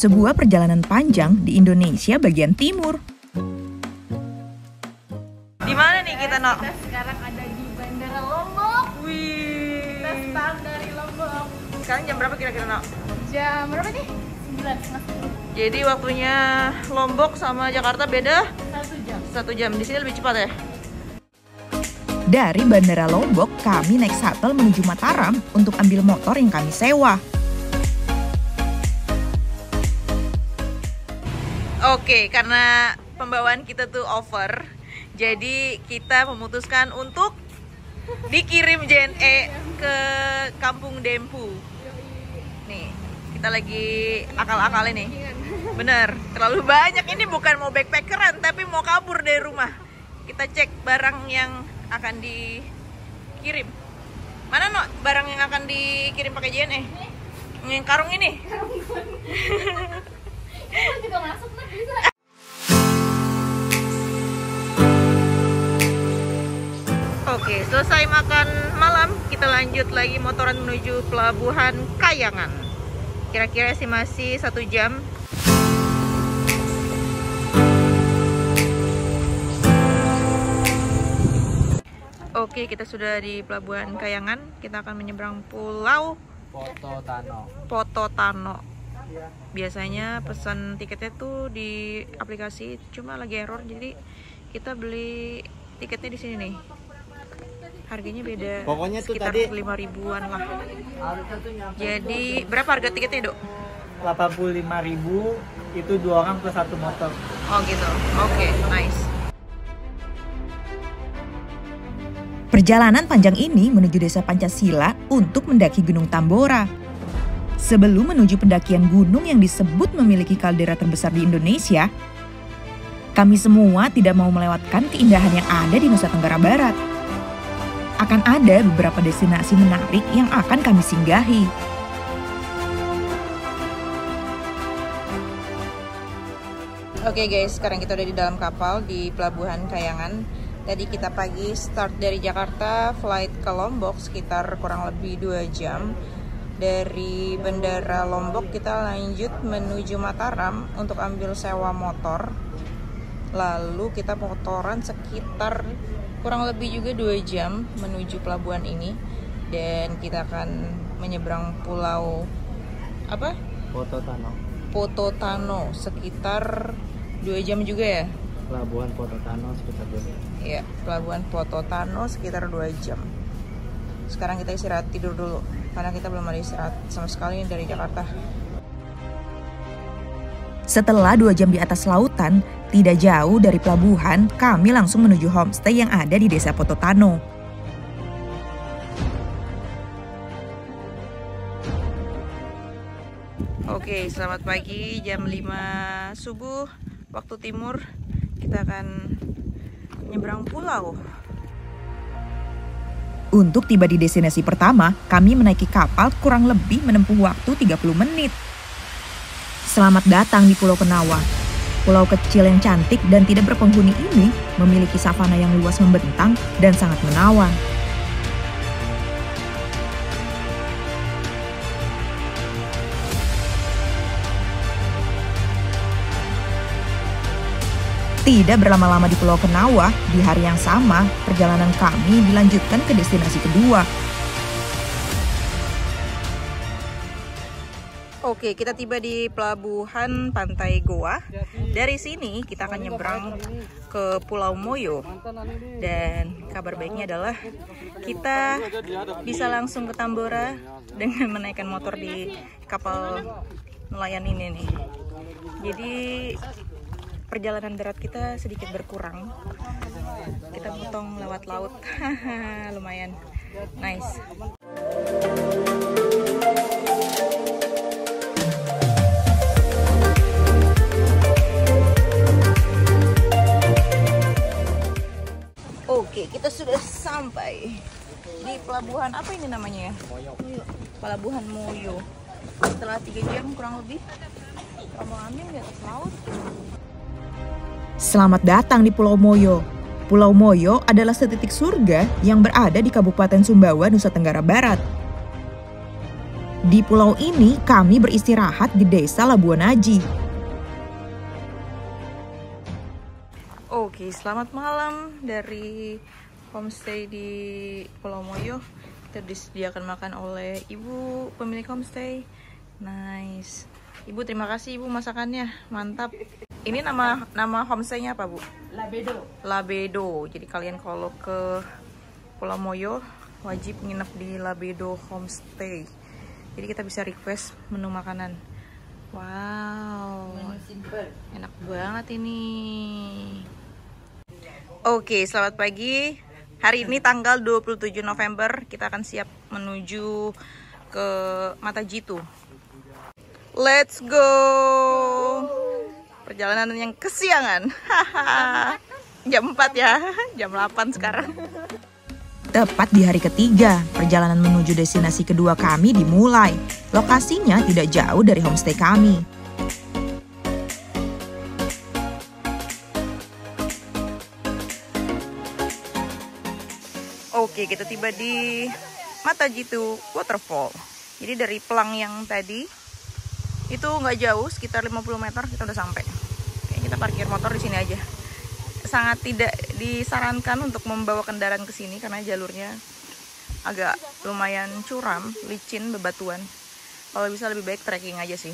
sebuah perjalanan panjang di Indonesia bagian timur. Di mana nih kita, Nok? Kita sekarang ada di Bandara Lombok. Wih. Kita start dari Lombok. Sekarang jam berapa kira-kira, Nok? Jam berapa nih? 9:30. Jadi waktunya Lombok sama Jakarta beda 1 jam. 1 jam. Di sini lebih cepat ya? Dari Bandara Lombok, kami naik shuttle menuju Mataram untuk ambil motor yang kami sewa. Oke, karena pembawaan kita tuh over, jadi kita memutuskan untuk dikirim JNE ke Kampung Dempu. Nih, kita lagi akal-akal ini. Bener, terlalu banyak. Ini bukan mau backpackeran, tapi mau kabur dari rumah. Kita cek barang yang akan dikirim. Mana, No, barang yang akan dikirim pakai JNE? Yang karung ini? Ini juga masuk, Nak, bisa. Oke, selesai makan malam, kita lanjut lagi motoran menuju Pelabuhan Kayangan. Kira-kira estimasi 1 jam. Oke, kita sudah di Pelabuhan Kayangan. Kita akan menyeberang Pulau Pototano. Biasanya pesan tiketnya tuh di aplikasi, cuma lagi error, jadi kita beli tiketnya di sini nih. Harganya beda, pokoknya tuh sekitar tadi 5 ribuan lah. Jadi berapa harga tiketnya, Dok? 85.000, itu 2 orang plus 1 motor. Oh gitu, oke, nice. Perjalanan panjang ini menuju Desa Pancasila untuk mendaki Gunung Tambora. Sebelum menuju pendakian gunung yang disebut memiliki kaldera terbesar di Indonesia, kami semua tidak mau melewatkan keindahan yang ada di Nusa Tenggara Barat. Akan ada beberapa destinasi menarik yang akan kami singgahi. Oke guys, sekarang kita udah di dalam kapal di Pelabuhan Kayangan. Tadi kita pagi start dari Jakarta, flight ke Lombok sekitar kurang lebih 2 jam. Dari Bandara Lombok kita lanjut menuju Mataram untuk ambil sewa motor. Lalu kita motoran sekitar kurang lebih juga 2 jam menuju pelabuhan ini. Dan kita akan menyeberang pulau apa? Pototano sekitar 2 jam juga ya? Pelabuhan Pototano sekitar 2 jam. Iya, Pelabuhan Pototano sekitar 2 jam. Sekarang kita istirahat tidur dulu, karena kita belum ada istirahat sama sekali dari Jakarta. Setelah 2 jam di atas lautan, tidak jauh dari pelabuhan, kami langsung menuju homestay yang ada di Desa Pototano. Oke, selamat pagi, jam 5 subuh waktu timur. Kita akan nyebrang pulau. Untuk tiba di destinasi pertama, kami menaiki kapal kurang lebih menempuh waktu 30 menit. Selamat datang di Pulau Kenawa. Pulau kecil yang cantik dan tidak berpenghuni ini memiliki savana yang luas membentang dan sangat menawan. Tidak berlama-lama di Pulau Kenawa, di hari yang sama, perjalanan kami dilanjutkan ke destinasi kedua. Oke, kita tiba di Pelabuhan Pantai Goa. Dari sini kita akan nyebrang ke Pulau Moyo. Dan kabar baiknya adalah kita bisa langsung ke Tambora dengan menaikkan motor di kapal nelayan ini nih. Jadi perjalanan darat kita sedikit berkurang. Kita potong lewat laut. Lumayan nice. Oke, kita sudah sampai di pelabuhan apa ini namanya ya? Moyo. Pelabuhan Moyo. Setelah 3 jam kurang lebih terbang di atas laut. Selamat datang di Pulau Moyo. Pulau Moyo adalah setitik surga yang berada di Kabupaten Sumbawa, Nusa Tenggara Barat. Di pulau ini kami beristirahat di Desa Labuan Aji. Oke, selamat malam dari homestay di Pulau Moyo. Kita disediakan makan oleh ibu pemilik homestay. Nice. Ibu, terima kasih ibu masakannya, mantap. Ini nama homestaynya apa, Bu? Labedo. Labedo. Jadi kalian kalau ke Pulau Moyo wajib nginep di Labedo Homestay. Jadi kita bisa request menu makanan. Wow, Menu simple. enak banget ini. Oke, selamat pagi. Hari ini tanggal 27 November. Kita akan siap menuju ke Mata Jitu. Let's go. Perjalanan yang kesiangan. Jam 4 ya. Jam 8 sekarang. Tepat di hari ketiga, perjalanan menuju destinasi kedua kami dimulai. Lokasinya tidak jauh dari homestay kami. Oke, kita tiba di Mata Jitu Waterfall. Jadi dari Pelang yang tadi itu nggak jauh, sekitar 50 meter kita udah sampai. Oke, kita parkir motor di sini aja. Sangat tidak disarankan untuk membawa kendaraan ke sini karena jalurnya agak lumayan curam, licin, bebatuan. Kalau bisa lebih baik trekking aja sih.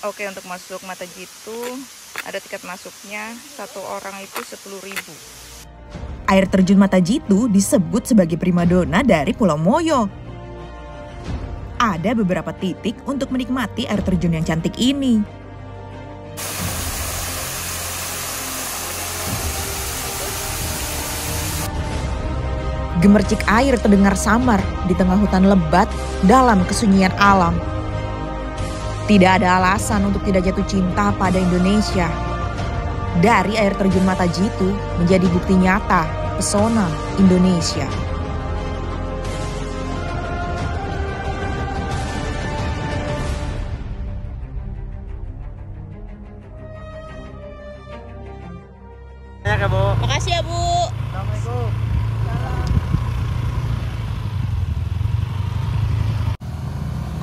Oke, untuk masuk Mata Jitu ada tiket masuknya, satu orang itu 10.000. Air terjun Mata Jitu disebut sebagai primadona dari Pulau Moyo. Ada beberapa titik untuk menikmati air terjun yang cantik ini. Gemercik air terdengar samar di tengah hutan lebat dalam kesunyian alam. Tidak ada alasan untuk tidak jatuh cinta pada Indonesia. Dari air terjun Mata Jitu menjadi bukti nyata pesona Indonesia. Ya, Bu. Makasih ya, Bu. Assalamualaikum.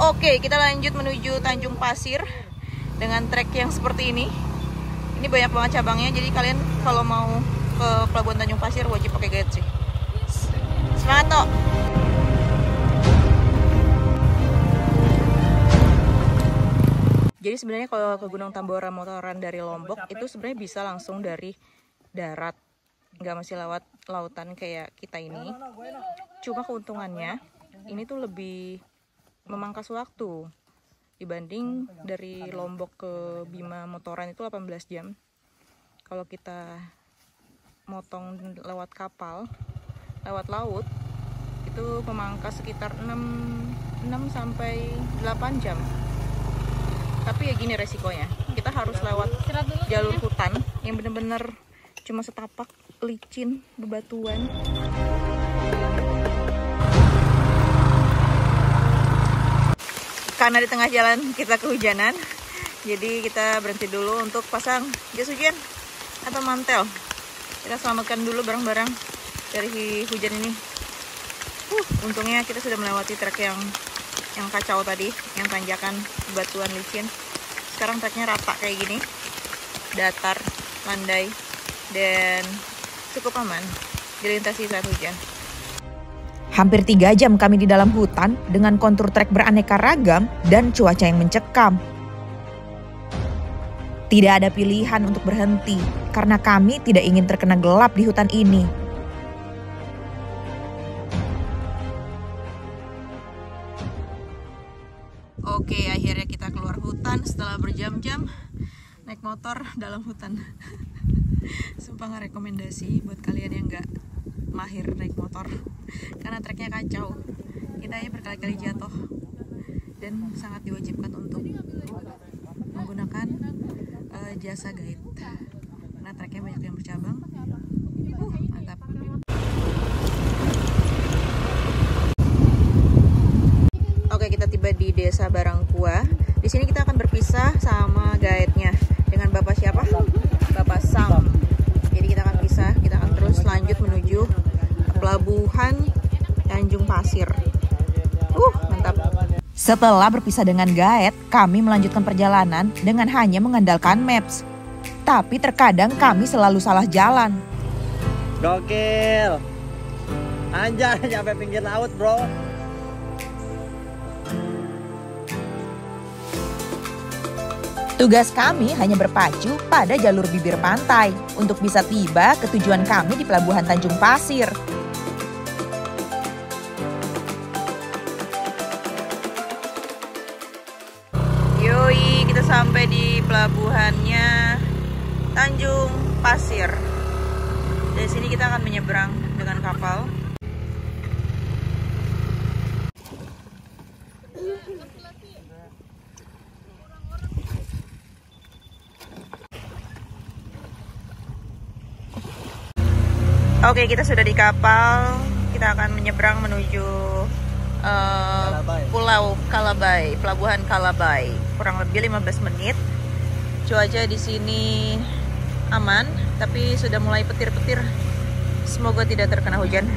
Oke, kita lanjut menuju Tanjung Pasir dengan trek yang seperti ini. Ini banyak banget cabangnya, jadi kalian kalau mau ke Pelabuhan Tanjung Pasir wajib pakai guide sih. Semangat, Tok! Jadi sebenarnya kalau ke Gunung Tambora motoran dari Lombok itu sebenarnya bisa langsung dari darat, nggak mesti lewat lautan kayak kita ini. Cuma keuntungannya ini tuh lebih memangkas waktu dibanding dari Lombok ke Bima motoran itu 18 jam. Kalau kita motong lewat kapal, lewat laut itu memangkas sekitar 6 sampai 8 jam. Tapi ya gini resikonya, kita harus lewat jalur hutan yang bener-bener cuma setapak, licin, bebatuan. Karena di tengah jalan kita kehujanan, jadi kita berhenti dulu untuk pasang jas hujan atau mantel. Kita selamatkan dulu barang-barang dari hujan ini. Untungnya kita sudah melewati trek yang kacau tadi, yang tanjakan batuan licin. Sekarang treknya rata kayak gini, datar, landai, dan cukup aman dilintasi saat hujan. Hampir 3 jam kami di dalam hutan dengan kontur trek beraneka ragam dan cuaca yang mencekam. Tidak ada pilihan untuk berhenti karena kami tidak ingin terkena gelap di hutan ini. Oke, akhirnya kita keluar hutan setelah berjam-jam naik motor dalam hutan. Sumpah nggak rekomendasi buat kalian yang nggak mahir naik motor karena treknya kacau. Kita ya berkali-kali jatuh dan sangat diwajibkan untuk menggunakan jasa guide karena treknya banyak yang bercabang. Mantap. Oke, kita tiba di Desa Barangkua. Di sini kita akan berpisah sama guide-nya dengan Bapak siapa? Bapak Sam. Jadi kita akan pisah, kita akan terus lanjut menuju Pelabuhan Tanjung Pasir. Mantap. Setelah berpisah dengan Gaet, kami melanjutkan perjalanan dengan hanya mengandalkan maps. Tapi terkadang kami selalu salah jalan. Gokil. Anjay, nyampe pinggir laut, bro. Tugas kami hanya berpacu pada jalur bibir pantai untuk bisa tiba ke tujuan kami di Pelabuhan Tanjung Pasir. Yoi, kita sampai di pelabuhannya Tanjung Pasir. Dari sini kita akan menyeberang dengan kapal. Oke, kita sudah di kapal. Kita akan menyeberang menuju Pulau Kalabai, Pelabuhan Kalabai. Kurang lebih 15 menit. Cuaca di sini aman, tapi sudah mulai petir-petir. Semoga tidak terkena hujan.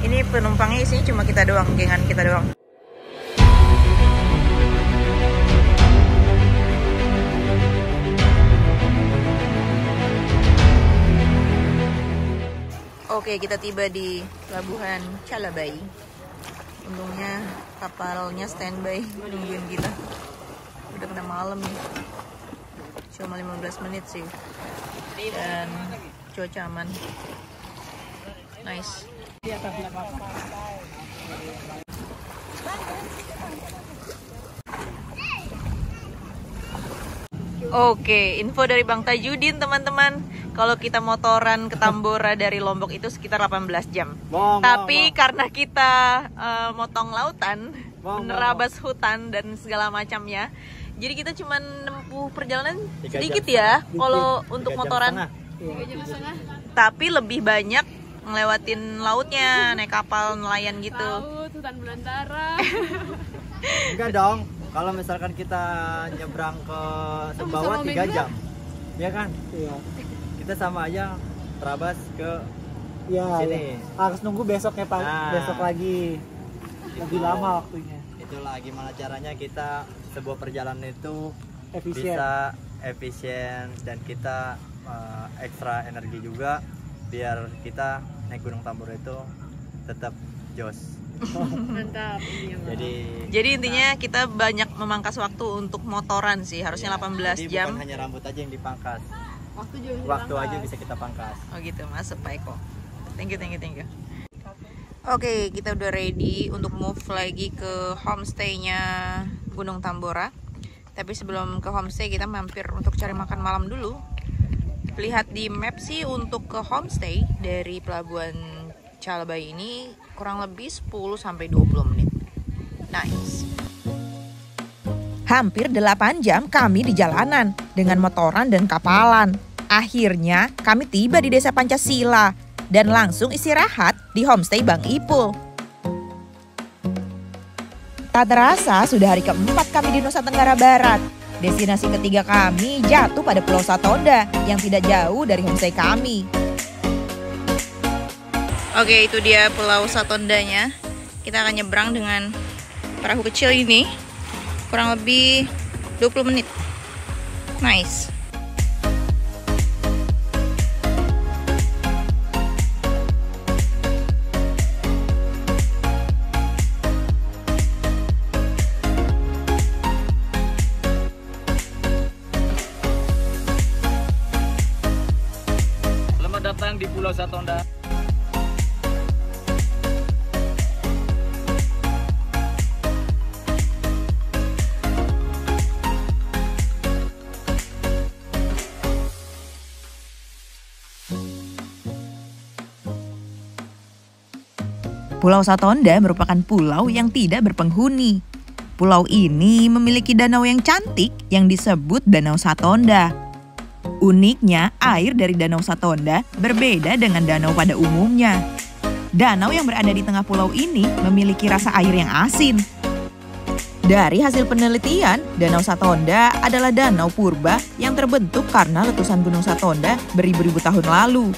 Ini penumpangnya isinya cuma kita doang, gengan kita doang. Oke, kita tiba di Pelabuhan Kalabai. Untungnya kapalnya standby nungguin kita. Udah kena malam nih. Cuma 15 menit sih. Dan cuaca aman. Nice. Oke, info dari Bang Tajudin teman-teman. Kalau kita motoran ke Tambora dari Lombok itu sekitar 18 jam. Tapi karena kita motong lautan, menerabas hutan dan segala macamnya, jadi kita cuma nempuh perjalanan sedikit ya. Kalau untuk motoran, 3 jam setengah. tapi lebih banyak ngelewatin lautnya, naik kapal nelayan gitu. Laut, hutan belantara. Enggak dong. Kalau misalkan kita nyebrang ke Sumbawa 3 jam. Ya kan? Iya. Kita sama aja terabas ke Iya. sini. Harus nunggu besoknya Pak. Nah. Besok lagi. Lebih lama waktunya. Itulah gimana caranya kita sebuah perjalanan itu Efisien. bisa efisien dan kita ekstra energi juga biar kita naik Gunung Tambora itu tetap jos. Mantap. Jadi intinya kita banyak memangkas waktu untuk motoran sih, harusnya 18 Jadi jam. bukan hanya rambut aja yang dipangkas. Waktu juga Waktu aja bisa kita pangkas. Oh gitu, masuk Pak Eko. Thank you. Oke, kita udah ready untuk move lagi ke homestay-nya Gunung Tambora. Tapi sebelum ke homestay kita mampir untuk cari makan malam dulu. Lihat di map sih untuk ke homestay dari Pelabuhan Kalabai ini kurang lebih 10-20 menit. Nice. Hampir 8 jam kami di jalanan dengan motoran dan kapalan. Akhirnya kami tiba di Desa Pancasila dan langsung istirahat di homestay Bang Ipul. Tak terasa sudah hari keempat kami di Nusa Tenggara Barat. Destinasi ketiga kami jatuh pada Pulau Satonda yang tidak jauh dari homestay kami. Oke, itu dia Pulau Satondanya. Kita akan nyebrang dengan perahu kecil ini. Kurang lebih 20 menit. Nice. Selamat datang di Pulau Satonda. Pulau Satonda merupakan pulau yang tidak berpenghuni. Pulau ini memiliki danau yang cantik yang disebut Danau Satonda. Uniknya, air dari Danau Satonda berbeda dengan danau pada umumnya. Danau yang berada di tengah pulau ini memiliki rasa air yang asin. Dari hasil penelitian, Danau Satonda adalah danau purba yang terbentuk karena letusan Gunung Satonda beribu-ribu tahun lalu.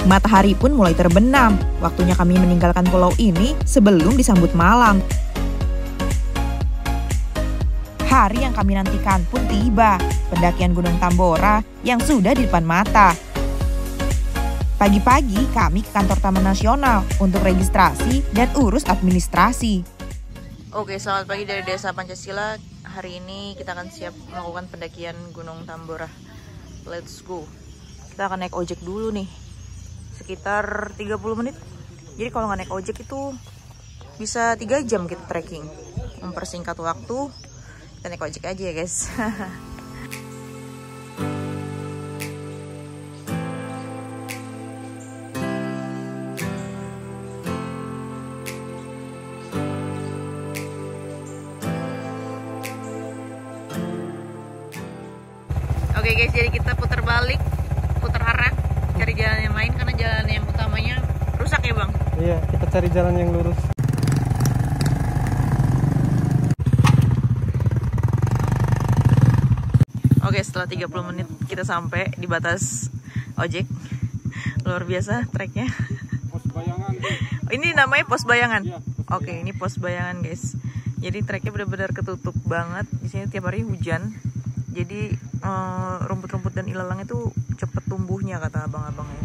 Matahari pun mulai terbenam. Waktunya kami meninggalkan pulau ini sebelum disambut malam. Hari yang kami nantikan pun tiba, pendakian Gunung Tambora yang sudah di depan mata. Pagi-pagi kami ke kantor Taman Nasional untuk registrasi dan urus administrasi. Oke, selamat pagi dari Desa Pancasila. Hari ini kita akan siap melakukan pendakian Gunung Tambora. Let's go. Kita akan naik ojek dulu nih. Sekitar 30 menit. Jadi kalau nggak naik ojek itu bisa 3 jam kita trekking. Mempersingkat waktu, kita naik ojek aja ya guys. Oke guys, jadi kita putar balik, putar arah, cari jalan yang lain karena jalan yang utamanya rusak ya bang? Iya, kita cari jalan yang lurus. Oke, setelah 30 menit kita sampai di batas ojek. Luar biasa treknya. Pos bayangan. Ini namanya pos bayangan. Iya, Oke, ini pos bayangan guys. Jadi treknya benar-benar ketutup banget. Di sini tiap hari hujan. Jadi rumput-rumput dan ilalang itu cepet tumbuhnya kata abang-abangnya.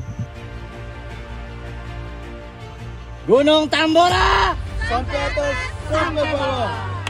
Gunung Tambora sampai atas sampai bawah.